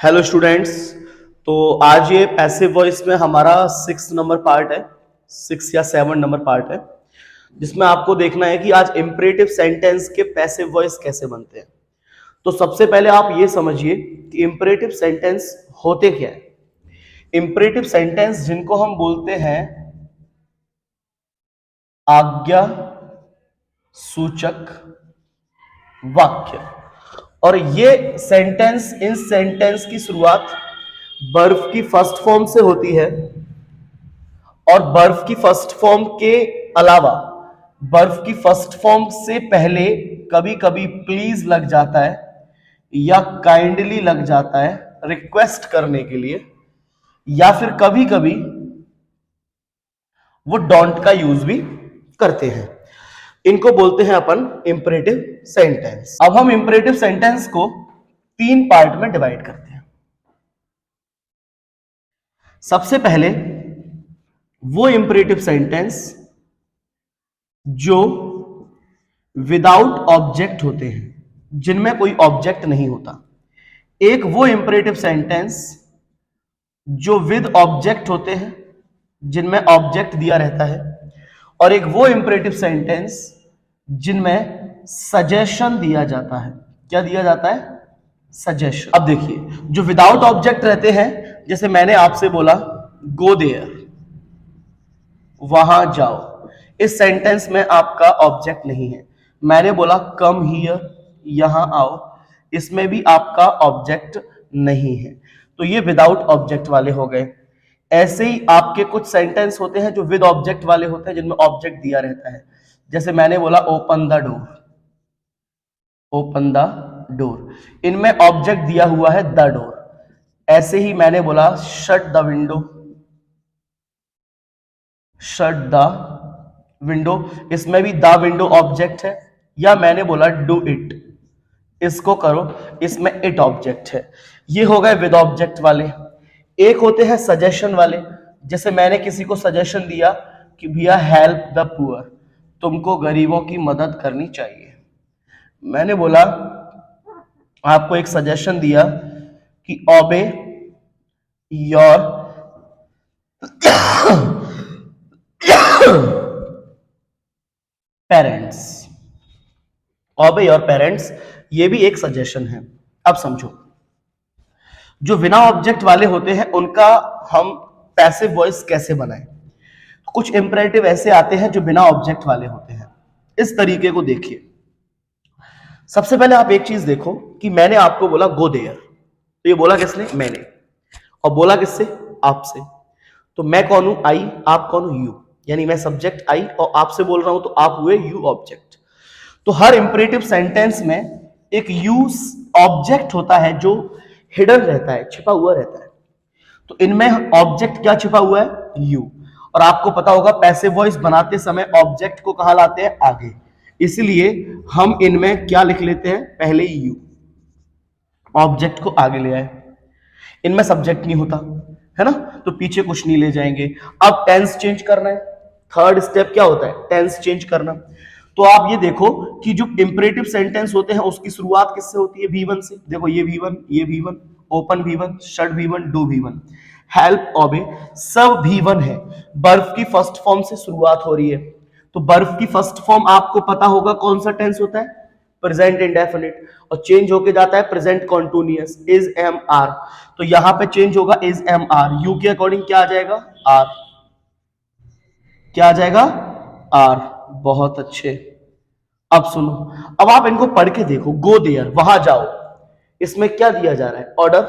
Hello students. तो आज ये पैसिव वॉइस में हमारा 6 नंबर पार्ट है, 6 या 7 नंबर पार्ट है, जिसमें आपको देखना है कि आज इंपरेटिव सेंटेंस के पैसिव वॉइस कैसे बनते हैं। तो सबसे पहले आप ये समझिए कि इंपरेटिव सेंटेंस होते क्या है। इंपरेटिव सेंटेंस जिनको हम बोलते हैं आज्ञा सूचक वाक्य, और ये सेंटेंस, इन सेंटेंस की शुरुआत बर्फ की फर्स्ट फॉर्म से होती है, और बर्फ की फर्स्ट फॉर्म के अलावा बर्फ की फर्स्ट फॉर्म से पहले कभी कभी प्लीज लग जाता है या काइंडली लग जाता है रिक्वेस्ट करने के लिए, या फिर कभी कभी वो डोंट का यूज भी करते हैं। इनको बोलते हैं अपन इंपरेटिव सेंटेंस। अब हम इंपरेटिव सेंटेंस को 3 पार्ट में डिवाइड करते हैं। सबसे पहले वो इंपरेटिव सेंटेंस जो विदाउट ऑब्जेक्ट होते हैं, जिनमें कोई ऑब्जेक्ट नहीं होता। एक वो इंपरेटिव सेंटेंस जो विद ऑब्जेक्ट होते हैं, जिनमें ऑब्जेक्ट दिया रहता है, और एक वो इंपरेटिव सेंटेंस जिनमें सजेशन दिया जाता है। क्या दिया जाता है? सजेशन। अब देखिए, जो विदाउट ऑब्जेक्ट रहते हैं, जैसे मैंने आपसे बोला गो देयर, वहां जाओ, इस सेंटेंस में आपका ऑब्जेक्ट नहीं है। मैंने बोला कम हियर, यहां आओ, इसमें भी आपका ऑब्जेक्ट नहीं है। तो ये विदाउट ऑब्जेक्ट वाले हो गए। ऐसे ही आपके कुछ सेंटेंस होते हैं जो विद ऑब्जेक्ट वाले होते हैं, जिनमें ऑब्जेक्ट दिया रहता है। जैसे मैंने बोला open the door, open the door, इनमें ऑब्जेक्ट दिया हुआ है द डोर। ऐसे ही मैंने बोला shut the window, shut the window, इसमें भी द विंडो ऑब्जेक्ट है। या मैंने बोला डू इट, इसको करो, इसमें इट ऑब्जेक्ट है। ये हो गए विद ऑब्जेक्ट वाले। एक होते हैं सजेशन वाले, जैसे मैंने किसी को सजेशन दिया कि भैया हेल्प द पुअर, तुमको गरीबों की मदद करनी चाहिए। मैंने बोला, आपको एक सजेशन दिया कि ओबे योर पेरेंट्स, ओबे योर पेरेंट्स, ये भी एक सजेशन है। अब समझो, जो बिना ऑब्जेक्ट वाले होते हैं उनका हम पैसिव वॉइस कैसे बनाएं। कुछ इंपरेटिव ऐसे आते हैं जो बिना ऑब्जेक्ट वाले होते हैं। इस तरीके को देखिए। सबसे पहले आप एक चीज देखो कि मैंने आपको बोला गो देयर, तो ये बोला किसने? मैंने। और बोला किससे? आपसे। तो मैं कौन हूं? आई। आप कौन हो? यू। यानी मैं सब्जेक्ट आई और आपसे बोल रहा हूं, तो आप हुए यू ऑब्जेक्ट। तो हर इंपरेटिव सेंटेंस में एक यू ऑब्जेक्ट होता है जो हिडन रहता है, छिपा हुआ रहता है। तो इनमें ऑब्जेक्ट क्या छिपा हुआ है? यू। और आपको पता होगा पैसिव वॉइस बनाते समय ऑब्जेक्ट को कहां लाते हैं? आगे। इसलिए हम इनमें क्या लिख लेते हैं? पहले यू, ऑब्जेक्ट को आगे ले आए। इनमें सब्जेक्ट नहीं होता है ना, तो पीछे कुछ नहीं ले जाएंगे। अब टेंस चेंज करना है। थर्ड स्टेप क्या होता है? टेंस चेंज करना। तो आप ये देखो कि जो इंपरेटिव सेंटेंस होते हैं उसकी शुरुआत किससे होती है? V1 से। देखो ये V1, ये V1, open V1, shut V1, do V1, help, ओबे, सब V1 है। बर्फ की फर्स्ट फॉर्म से शुरुआत हो रही है। तो बर्फ की फर्स्ट फॉर्म आपको पता होगा कौन सा टेंस होता है? Present indefinite. और चेंज होके जाता है present continuous, is am are. तो यहां पे चेंज होगा इज एम आर। यू के अकॉर्डिंग क्या आ जाएगा? आर। क्या आ जाएगा? आर। बहुत अच्छे। अब सुनो, अब आप इनको पढ़ के देखो। गो देयर, वहां जाओ, इसमें क्या दिया जा रहा है? ऑर्डर।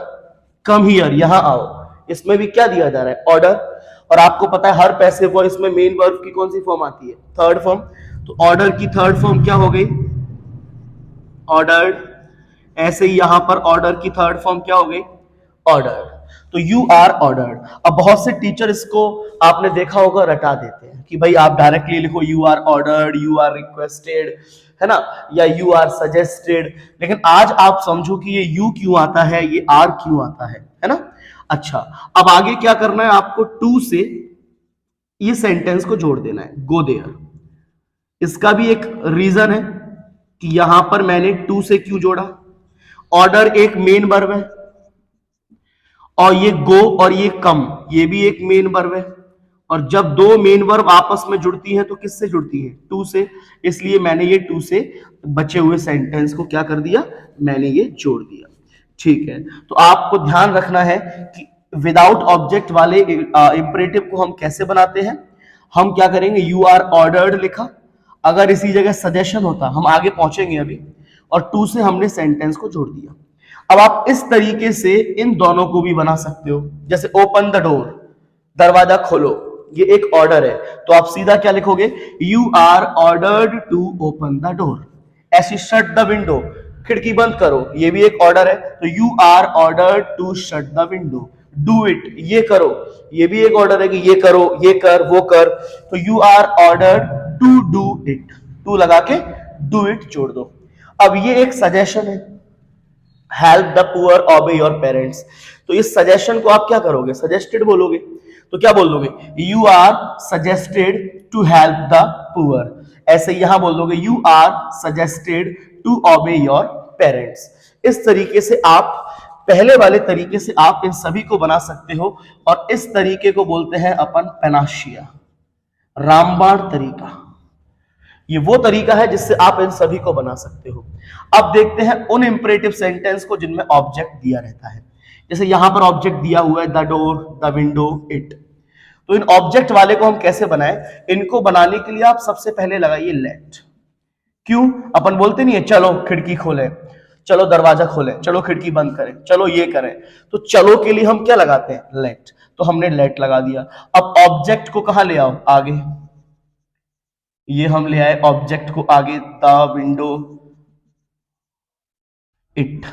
कम हियर, यहां आओ, इसमें भी क्या दिया जा रहा है? ऑर्डर। और आपको पता है हर पैसिव वॉइस में मेन वर्ब की कौन सी फॉर्म आती है? Third form. तो ऑर्डर की थर्ड फॉर्म क्या हो गई? ऑर्डर्ड। ऐसे ही यहां पर ऑर्डर की थर्ड फॉर्म क्या हो गई? ऑर्डर्ड। तो यू आर ऑर्डर्ड। अब बहुत से टीचर इसको आपने देखा होगा रटा देते हैं कि भाई आप डायरेक्टली लिखो you are ordered, you are requested, है ना, या यू आर सजेस्टेड। लेकिन आज आप समझो कि ये यू क्यों आता है, ये आर क्यों आता है ना। अच्छा, अब आगे क्या करना है आपको? टू से ये सेंटेंस को जोड़ देना है, गो देयर। इसका भी एक रीजन है कि यहां पर मैंने टू से क्यों जोड़ा। ऑर्डर एक मेन वर्ब है, और ये गो और ये कम, ये भी एक मेन वर्ब है। और जब दो मेन वर्ब आपस में जुड़ती हैं तो किससे जुड़ती है? टू से। इसलिए मैंने ये टू से बचे हुए सेंटेंस को क्या कर दिया, मैंने ये जोड़ दिया। ठीक है, तो आपको ध्यान रखना है कि विदाउट ऑब्जेक्ट वाले इंपरेटिव को हम कैसे बनाते हैं। हम क्या करेंगे, यू आर ऑर्डर्ड लिखा, अगर इसी जगह सजेशन होता, हम आगे पहुंचेंगे अभी, और टू से हमने सेंटेंस को जोड़ दिया। अब आप इस तरीके से इन दोनों को भी बना सकते हो, जैसे ओपन द डोर, दरवाजा खोलो, ये एक ऑर्डर है, तो आप सीधा क्या लिखोगे, you are ordered to open the door. ऐसी शट द विंडो, खिड़की बंद करो, ये भी एक ऑर्डर है, तो you are ordered to shut the window. Do it, ये करो, ये भी एक ऑर्डर है कि ये करो, ये कर, वो कर, तो you are ordered to do it. To लगा के डू इट जोड़ दो। अब ये एक सजेशन है, हेल्प द पुअर, ओबे योर पेरेंट्स। तो इस सजेशन को आप क्या करोगे, सजेस्टेड बोलोगे, तो क्या बोल दोगे, you are suggested to help the poor. ऐसे यहां बोल दोगे, you are suggested to obey your parents. इस तरीके से आप पहले वाले तरीके से आप इन सभी को बना सकते हो, और इस तरीके को बोलते हैं अपन पेनाशिया, रामबाण तरीका। ये वो तरीका है जिससे आप इन सभी को बना सकते हो। अब देखते हैं उन इंपरेटिव सेंटेंस को जिनमें ऑब्जेक्ट दिया रहता है। जैसे यहां पर ऑब्जेक्ट दिया हुआ है, the door, the window, it. तो इन ऑब्जेक्ट वाले को हम कैसे बनाएं, इनको बनाने के लिए आप सबसे पहले लगाइए लेट। क्यों, अपन बोलते नहीं है चलो खिड़की खोलें, चलो दरवाजा खोलें, चलो खिड़की बंद करें, चलो ये करें, तो चलो के लिए हम क्या लगाते हैं, लेट। तो हमने लेट लगा दिया। अब ऑब्जेक्ट को कहां ले आओ, आगे, ये हम ले आए ऑब्जेक्ट को आगे, द विंडो, इट।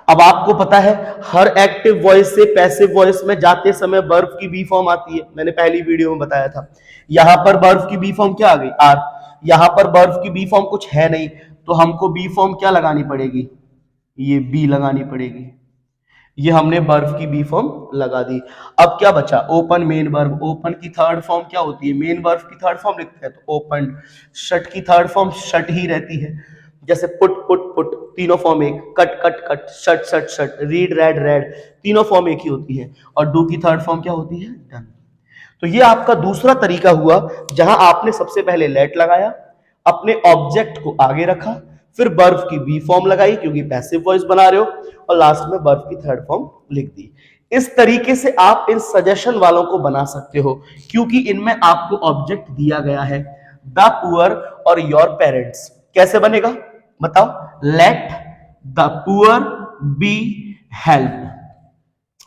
अब आपको पता है हर एक्टिव वॉइस से पैसिव वॉइस में जाते समय वर्ब की बी फॉर्म आती है, मैंने पहली वीडियो में बताया था। यहां पर वर्ब की बी फॉर्म क्या आ गई, आर। यहां पर वर्ब की बी फॉर्म कुछ है नहीं, तो हमको बी फॉर्म क्या लगानी पड़ेगी, ये बी लगानी पड़ेगी। ये हमने वर्ब की बी फॉर्म लगा दी। अब क्या बचा, ओपन मेन वर्ब। ओपन की थर्ड फॉर्म क्या होती है, मेन वर्ब की थर्ड फॉर्म लिखते हैं तो ओपन। शट की थर्ड फॉर्म शट ही रहती है, जैसे पुट पुट पुट, तीनों फॉर्म एक, cut cut cut, shut shut shut, read red red, तीनों फॉर्म एक ही होती है। और डू की थर्ड फॉर्म क्या होती है, डन। तो ये आपका दूसरा तरीका हुआ, जहां आपने सबसे पहले लेट लगाया, अपने ऑब्जेक्ट को आगे रखा, फिर वर्ब की बी फॉर्म लगाई क्योंकि पैसिव वॉइस बना रहे हो, और लास्ट में वर्ब की थर्ड फॉर्म लिख दी। इस तरीके से आप इन सजेशन वालों को बना सकते हो, क्योंकि इनमें आपको ऑब्जेक्ट दिया गया है, द पुअर और योर पेरेंट्स। कैसे बनेगा बताओ, let the poor B help,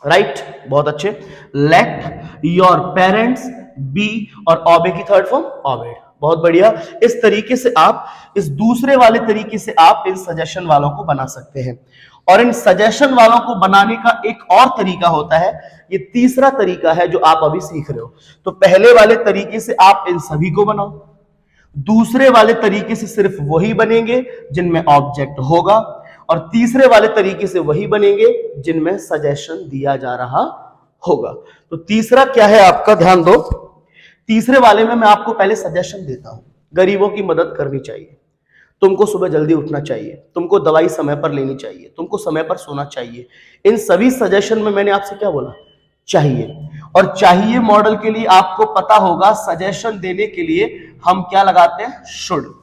right, बहुत अच्छे। लेट योर पेरेंट्स बी, और ओबे की थर्ड फॉर्म ओबेड, बहुत बढ़िया। इस तरीके से आप, इस दूसरे वाले तरीके से आप इन सजेशन वालों को बना सकते हैं। और इन सजेशन वालों को बनाने का एक और तरीका होता है, ये तीसरा तरीका है जो आप अभी सीख रहे हो। तो पहले वाले तरीके से आप इन सभी को बनाओ, दूसरे वाले तरीके से सिर्फ वही बनेंगे जिनमें ऑब्जेक्ट होगा, और तीसरे वाले तरीके से वही बनेंगे जिनमें सजेशन दिया जा रहा होगा। तो तीसरा क्या है आपका, ध्यान दो। तीसरे वाले में मैं आपको पहले सजेशन देता हूं, गरीबों की मदद करनी चाहिए, तुमको सुबह जल्दी उठना चाहिए, तुमको दवाई समय पर लेनी चाहिए, तुमको समय पर सोना चाहिए। इन सभी सजेशन में मैंने आपसे क्या बोला, चाहिए। और चाहिए मॉडल के लिए आपको पता होगा, सजेशन देने के लिए हम क्या लगाते हैं, शुड।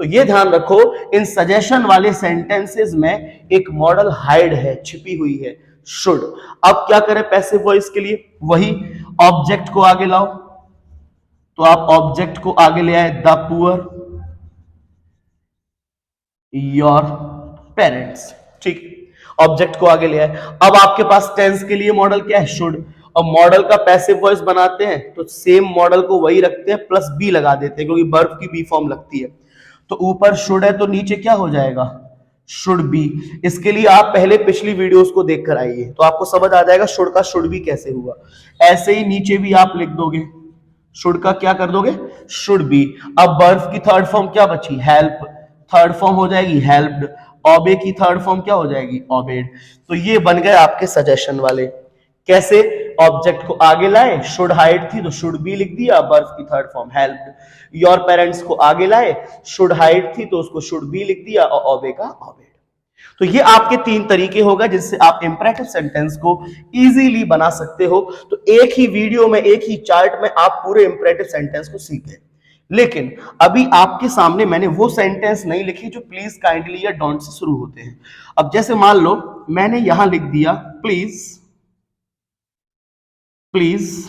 तो ये ध्यान रखो, इन सजेशन वाले सेंटेंसेस में एक मॉडल हाइड है, छिपी हुई है, शुड। अब क्या करें पैसिव वॉइस के लिए, वही ऑब्जेक्ट को आगे लाओ, तो आप ऑब्जेक्ट को आगे ले आए, द पुअर योर पेरेंट्स, ठीक, ऑब्जेक्ट को आगे ले आए। अब आपके पास टेंस के लिए मॉडल क्या है, शुड। और मॉडल का पैसिव वॉइस बनाते हैं तो सेम मॉडल को वही रखते हैं, प्लस बी लगा देते हैं, क्योंकि वर्ब की बी फॉर्म लगती है। तो ऊपर शुड है तो नीचे क्या हो जाएगा, शुड बी। इसके लिए आप पहले पिछली वीडियोस को देखकर आइए, तो आपको समझ आ जाएगा शुड का शुड बी कैसे हुआ। ऐसे ही नीचे भी आप लिख दोगे, शुड का क्या कर दोगे, शुड बी। अब वर्ब की थर्ड फॉर्म क्या बची, हेल्प, थर्ड फॉर्म हो जाएगी हेल्प्ड। ओबे की थर्ड फॉर्म क्या हो जाएगी, ओबेड। तो ये बन गए आपके सजेशन वाले। कैसे, ऑब्जेक्ट को आगे लाए, शुड हाइड थी तो शुड बी लिख दिया, वर्ब की third form helped. Your parents को आगे लाए, शुड हाइड थी तो उसको शुड बी लिख दिया, और ओबे का ओबेड। तो ये आपके 3 तरीके होगा जिससे आप इंपरेटिव सेंटेंस को इजीली बना सकते हो। तो एक ही वीडियो में, एक ही चार्ट में आप पूरे इंपरेटिव सेंटेंस को सीख गए। लेकिन अभी आपके सामने मैंने वो सेंटेंस नहीं लिखी जो प्लीज, काइंडली या डोंट से शुरू होते हैं। अब जैसे मान लो मैंने यहां लिख दिया please, please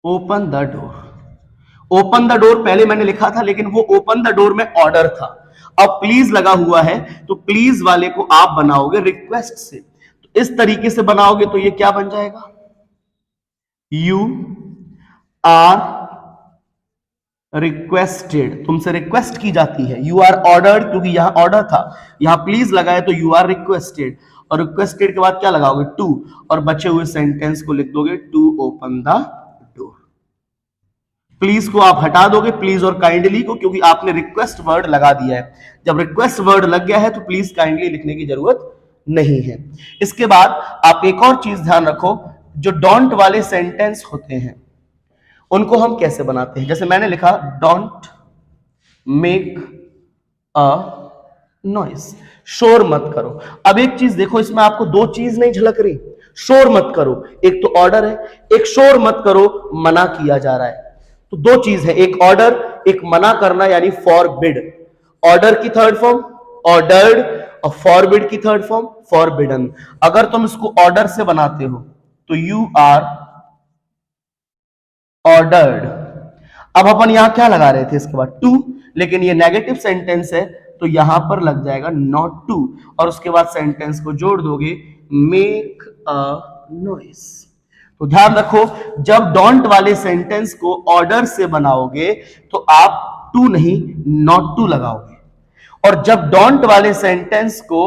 open the door. Open the door पहले मैंने लिखा था, लेकिन वो ओपन द डोर में ऑर्डर था। अब प्लीज लगा हुआ है, तो प्लीज वाले को आप बनाओगे रिक्वेस्ट से। तो इस तरीके से बनाओगे तो ये क्या बन जाएगा? यू आर रिक्वेस्टेड, तुमसे रिक्वेस्ट की जाती है। यू आर ऑर्डर्ड, क्योंकि यहां ऑर्डर था, यहां प्लीज लगाए तो यू आर रिक्वेस्टेड। और रिक्वेस्टेड के बाद क्या लगाओगे? टू, और बचे हुए सेंटेंस को लिख दोगे to open the door. Please को आप हटा दोगे, प्लीज और काइंडली को, क्योंकि आपने रिक्वेस्ट वर्ड लगा दिया है। जब रिक्वेस्ट वर्ड लग गया है तो प्लीज काइंडली लिखने की जरूरत नहीं है। इसके बाद आप एक और चीज ध्यान रखो, जो डोंट वाले सेंटेंस होते हैं उनको हम कैसे बनाते हैं। जैसे मैंने लिखा डोंट मेक अ नॉइस, शोर मत करो। अब एक चीज देखो, इसमें आपको दो चीज नहीं झलक रही। शोर मत करो, एक तो ऑर्डर है, एक शोर मत करो मना किया जा रहा है। तो दो चीज है, एक ऑर्डर, एक मना करना, यानी फॉरबिड। ऑर्डर की थर्ड फॉर्म ऑर्डर्ड, और फॉरबिड की थर्ड फॉर्म फॉरबिडन। अगर तुम इसको ऑर्डर से बनाते हो तो यू आर ऑर्डर्ड। अब अपन यहां क्या लगा रहे थे इसके बाद? टू, लेकिन ये नेगेटिव सेंटेंस है तो यहां पर लग जाएगा नॉट टू, और उसके बाद सेंटेंस को जोड़ दोगे मेक अ नॉइस। तो ध्यान रखो, जब डोंट वाले सेंटेंस को ऑर्डर से बनाओगे तो आप टू नहीं नॉट टू लगाओगे, और जब डोंट वाले सेंटेंस को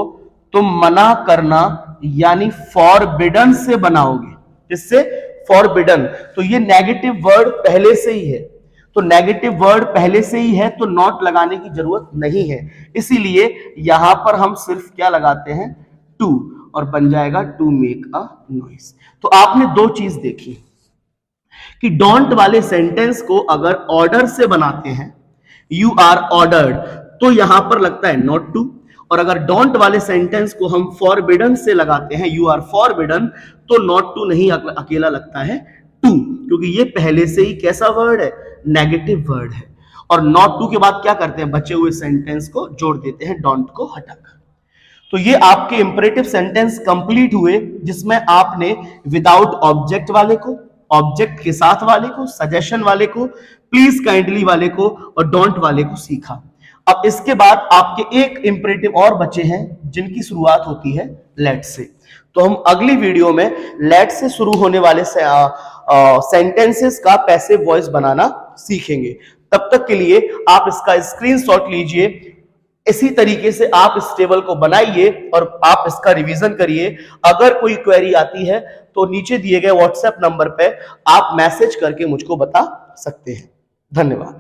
तुम मना करना यानी फॉरबिडन से बनाओगे, जिससे फॉरबिडन, तो ये नेगेटिव वर्ड पहले से ही है। तो नेगेटिव वर्ड पहले से ही है तो नॉट लगाने की जरूरत नहीं है, इसीलिए यहां पर हम सिर्फ क्या लगाते हैं? टू, और बन जाएगा टू मेक अ नॉइस। तो आपने दो चीज देखी कि डोंट वाले सेंटेंस को अगर ऑर्डर से बनाते हैं, यू आर ऑर्डर्ड, तो यहां पर लगता है नॉट टू, और अगर डोंट वाले सेंटेंस को हम फॉरबिडन से लगाते हैं, यू आर फॉरबिडन, तो नॉट टू नहीं अकेला लगता है टू, क्योंकि ये पहले से ही कैसा वर्ड है? नेगेटिव वर्ड है। और नॉट टू के बाद क्या करते हैं? बचे हुए सेंटेंस को जोड़ देते हैं डोंट को हटाकर। तो ये आपके इंपरेटिव सेंटेंस कंप्लीट हुए, जिसमें आपने विदाउट ऑब्जेक्ट वाले को, ऑब्जेक्ट के साथ वाले को, सजेशन वाले को, प्लीज काइंडली वाले को और डोंट वाले को सीखा। अब इसके बाद आपके एक इंपरेटिव और बचे हैं जिनकी शुरुआत होती है लेट से। तो हम अगली वीडियो में लेट से शुरू होने वाले सेंटेंसेस का पैसिव वॉइस बनाना सीखेंगे। तब तक के लिए आप इसका स्क्रीनशॉट लीजिए, इसी तरीके से आप इस टेबल को बनाइए और आप इसका रिवीजन करिए। अगर कोई क्वेरी आती है तो नीचे दिए गए व्हाट्सएप नंबर पे आप मैसेज करके मुझको बता सकते हैं। धन्यवाद।